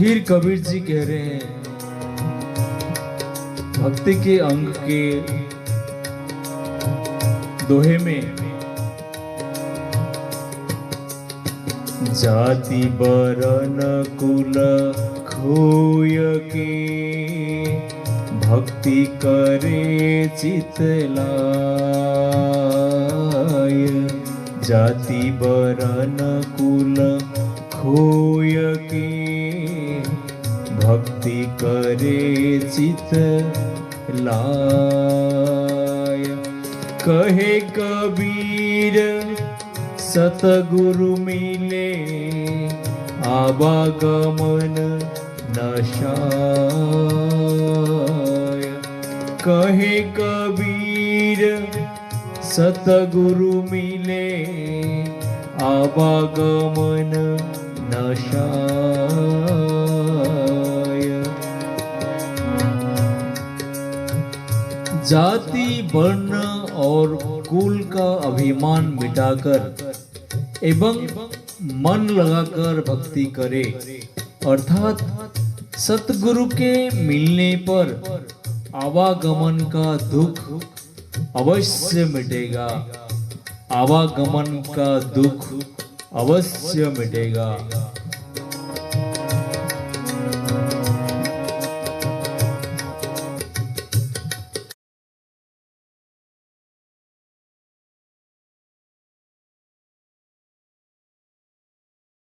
फिर कबीर जी कह रहे हैं भक्ति के अंग के दोहे में, जाति बरन कुल खोय के भक्ति करे चितलाय। जाति बरन कुल खोय के भक्ति करे चितलाय। कहे कबीर सतगुरु मिले आवागमन नशाय। कहे कबीर सतगुरु मिले आवागमन नशाय। जाति वर्ण और कुल का अभिमान मिटाकर एवं मन लगाकर भक्ति करे, अर्थात सतगुरु के मिलने पर आवागमन का दुख अवश्य मिटेगा। आवागमन का दुख अवश्य मिटेगा।